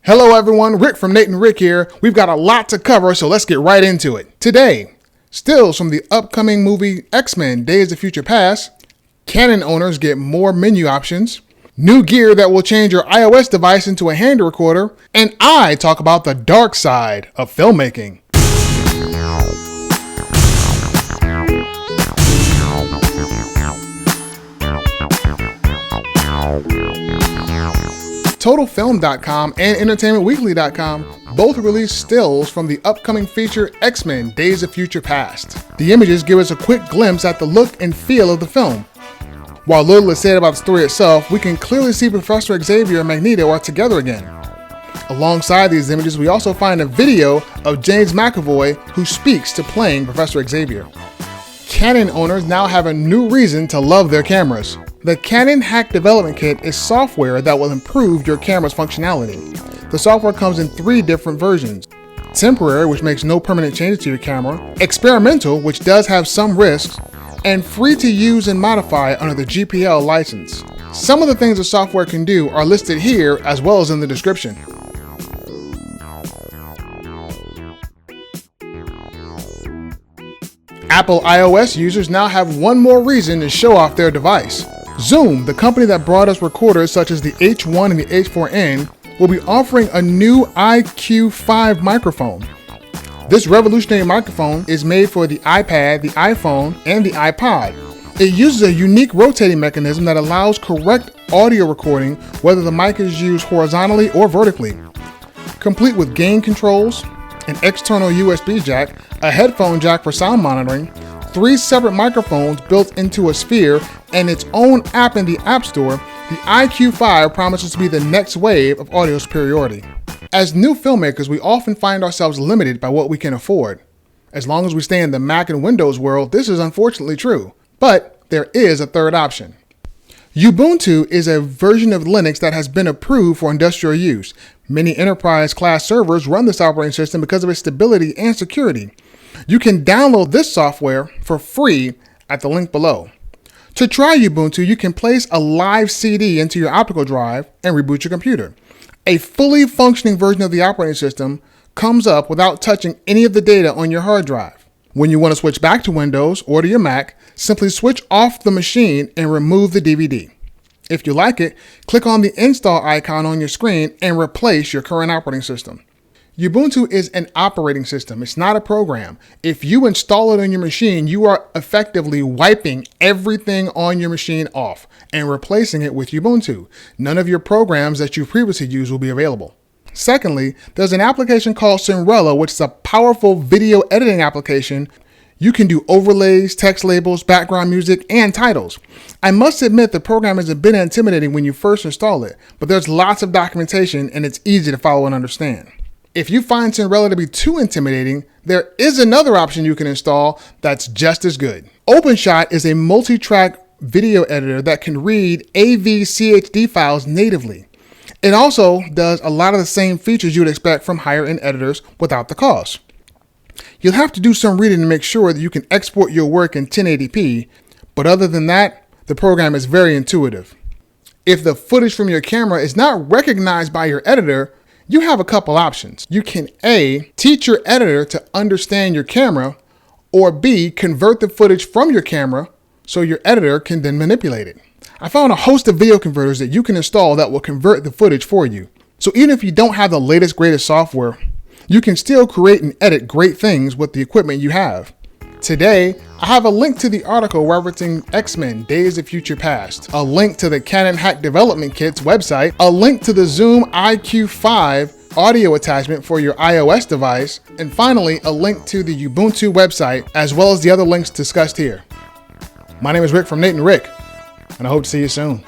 Hello everyone, Rick from Nate and Rick here. We've got a lot to cover, so let's get right into it. Today, stills from the upcoming movie XMen Days of Future Past, Canon owners get more menu options, new gear that will change your iOS device into a hand recorder, and I talk about the dark side of filmmaking. TotalFilm.com and EntertainmentWeekly.com both released stills from the upcoming feature XMen Days of Future Past. The images give us a quick glimpse at the look and feel of the film. While little is said about the story itself, we can clearly see Professor Xavier and Magneto are together again. Alongside these images, we also find a video of James McAvoy who speaks to playing Professor Xavier. Canon owners now have a new reason to love their cameras. The Canon Hack development kit is software that will improve your camera's functionality. The software comes in 3 different versions. Temporary, which makes no permanent changes to your camera, experimental, which does have some risks, and free to use and modify under the GPL license. Some of the things the software can do are listed here as well as in the description. Apple iOS users now have one more reason to show off their device. Zoom, the company that brought us recorders such as the H1 and the H4n, will be offering a new IQ5 microphone. This revolutionary microphone is made for the iPad, the iPhone, and the iPod. It uses a unique rotating mechanism that allows correct audio recording whether the mic is used horizontally or vertically. Complete with gain controls, an external USB jack, a headphone jack for sound monitoring, 3 separate microphones built into a sphere, and its own app in the App Store, the IQ5 promises to be the next wave of audio superiority. As new filmmakers, we often find ourselves limited by what we can afford. As long as we stay in the Mac and Windows world, this is unfortunately true. But there is a third option. Ubuntu is a version of Linux that has been approved for industrial use. Many enterprise-class servers run this operating system because of its stability and security. You can download this software for free at the link below. To try Ubuntu, you can place a live CD into your optical drive and reboot your computer. A fully functioning version of the operating system comes up without touching any of the data on your hard drive. When you want to switch back to Windows or to your Mac, simply switch off the machine and remove the DVD. If you like it, click on the install icon on your screen and replace your current operating system. Ubuntu is an operating system, it's not a program. If you install it on your machine, you are effectively wiping everything on your machine off and replacing it with Ubuntu. None of your programs that you previously used will be available. Secondly, there's an application called Cinderella, which is a powerful video editing application. You can do overlays, text labels, background music, and titles. I must admit the program is a bit intimidating when you first install it, but there's lots of documentation and it's easy to follow and understand. If you find Cinderella to be too intimidating, there is another option you can install that's just as good. OpenShot is a multi-track video editor that can read AV CHD files natively. It also does a lot of the same features you would expect from higher-end editors without the cost. You'll have to do some reading to make sure that you can export your work in 1080p, but other than that, the program is very intuitive. If the footage from your camera is not recognized by your editor, you have a couple options. You can A, teach your editor to understand your camera, or B, convert the footage from your camera so your editor can then manipulate it. I found a host of video converters that you can install that will convert the footage for you. So even if you don't have the latest, greatest software, you can still create and edit great things with the equipment you have. Today, I have a link to the article referencing XMen Days of Future Past, a link to the Canon Hack development kit's website, a link to the Zoom IQ5 audio attachment for your iOS device, and finally, a link to the Ubuntu website, as well as the other links discussed here. My name is Rick from Nate and Rick, and I hope to see you soon.